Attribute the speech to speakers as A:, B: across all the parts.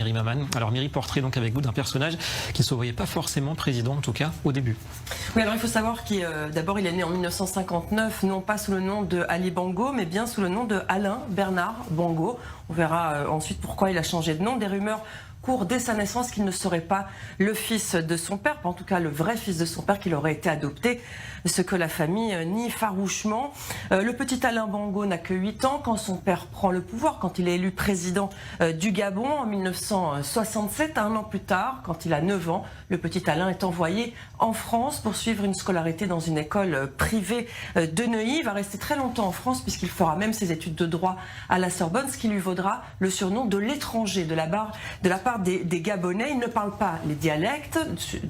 A: Myri Maman. Alors Myri, portrait donc avec vous d'un personnage qui ne se voyait pas forcément président, en tout cas au début.
B: Oui, alors il faut savoir qu'il d'abord il est né en 1959, non pas sous le nom de Ali Bongo, mais bien sous le nom de Alain Bernard Bongo. On verra ensuite pourquoi il a changé de nom. Des rumeurs courent dès sa naissance qu'il ne serait pas le fils de son père, en tout cas le vrai fils de son père, qu'il aurait été adopté, ce que la famille nie farouchement. Le petit Alain Bongo n'a que 8 ans quand son père prend le pouvoir, quand il est élu président du Gabon en 1967. Un an plus tard, quand il a 9 ans, le petit Alain est envoyé en France pour suivre une scolarité dans une école privée de Neuilly. Il va rester très longtemps en France puisqu'il fera même ses études de droit à la Sorbonne, ce qui lui vaudra le surnom de l'étranger de la part des Gabonais. Il ne parle pas les dialectes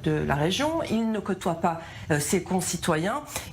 B: de la région, il ne côtoie pas ses concitoyens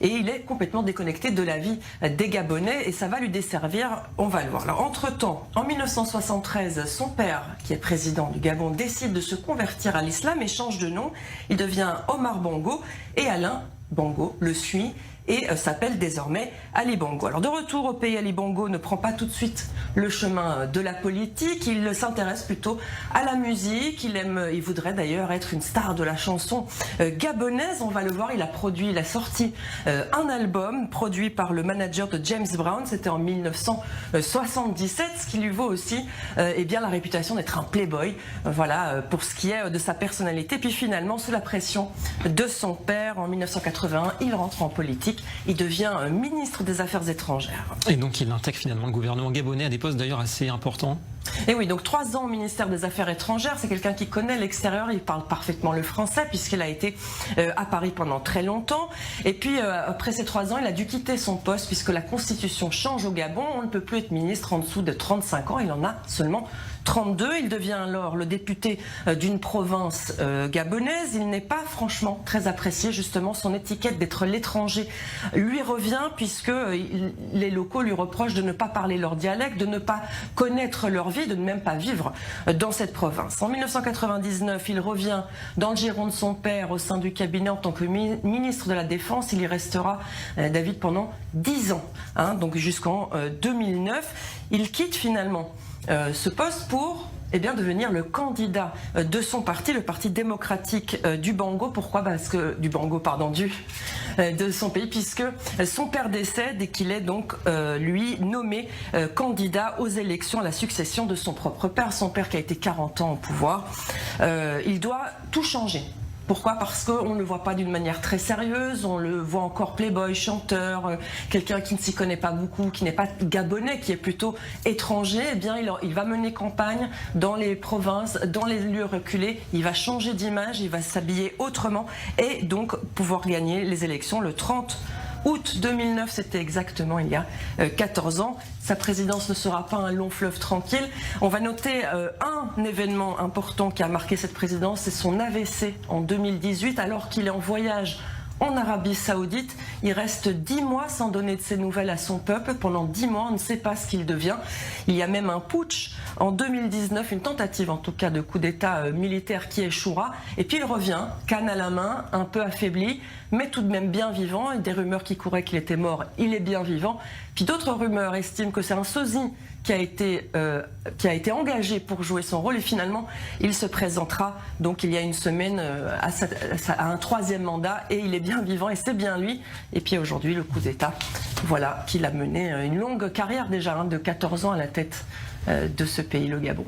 B: et il est complètement déconnecté de la vie des Gabonais et ça va lui desservir, on va le voir. Alors, entre-temps, en 1973, son père, qui est président du Gabon, décide de se convertir à l'islam et change de nom. Il devient Omar Bongo et Alain Bongo le suit et s'appelle désormais Ali Bongo. Alors de retour au pays, Ali Bongo ne prend pas tout de suite le chemin de la politique, il s'intéresse plutôt à la musique, il voudrait d'ailleurs être une star de la chanson gabonaise, on va le voir, il a sorti un album produit par le manager de James Brown, c'était en 1977, ce qui lui vaut aussi eh bien, la réputation d'être un playboy, voilà, pour ce qui est de sa personnalité. Puis finalement, sous la pression de son père, en 1981, il rentre en politique. Il devient ministre des Affaires étrangères.
A: Et donc il intègre finalement le gouvernement gabonais à des postes d'ailleurs assez importants.
B: Et oui, donc 3 ans au ministère des Affaires étrangères, c'est quelqu'un qui connaît l'extérieur, il parle parfaitement le français puisqu'il a été à Paris pendant très longtemps. Et puis après ces 3 ans, il a dû quitter son poste puisque la constitution change au Gabon, on ne peut plus être ministre en dessous de 35 ans, il en a seulement 32. Il devient alors le député d'une province gabonaise. Il n'est pas franchement très apprécié, justement son étiquette d'être l'étranger lui revient puisque les locaux lui reprochent de ne pas parler leur dialecte, de ne pas connaître leur vie, de ne même pas vivre dans cette province. En 1999, il revient dans le giron de son père au sein du cabinet en tant que ministre de la Défense. Il y restera, David, pendant 10 ans, hein, donc jusqu'en 2009. Il quitte finalement ce poste pour devenir le candidat de son parti, le Parti démocratique du Bongo. Pourquoi? Parce que de son pays, puisque son père décède et qu'il est donc lui nommé candidat aux élections à la succession de son propre père. Son père qui a été 40 ans au pouvoir, il doit tout changer. Pourquoi? Parce qu'on ne le voit pas d'une manière très sérieuse, on le voit encore playboy, chanteur, quelqu'un qui ne s'y connaît pas beaucoup, qui n'est pas gabonais, qui est plutôt étranger. Eh bien, il va mener campagne dans les provinces, dans les lieux reculés, il va changer d'image, il va s'habiller autrement et donc pouvoir gagner les élections le 30 août 2009, c'était exactement il y a 14 ans. Sa présidence ne sera pas un long fleuve tranquille. On va noter un événement important qui a marqué cette présidence, c'est son AVC en 2018, alors qu'il est en voyage en Arabie Saoudite. Il reste 10 mois sans donner de ses nouvelles à son peuple. Pendant 10 mois, on ne sait pas ce qu'il devient. Il y a même un putsch en 2019, une tentative en tout cas de coup d'État militaire qui échouera. Et puis il revient, canne à la main, un peu affaibli, mais tout de même bien vivant. Et des rumeurs qui couraient qu'il était mort, il est bien vivant. Puis d'autres rumeurs estiment que c'est un sosie qui a été engagé pour jouer son rôle et finalement il se présentera donc il y a une semaine à un 3e mandat et il est bien vivant et c'est bien lui. Et puis aujourd'hui le coup d'État, voilà, qu'il a mené une longue carrière déjà de 14 ans à la tête de ce pays, le Gabon.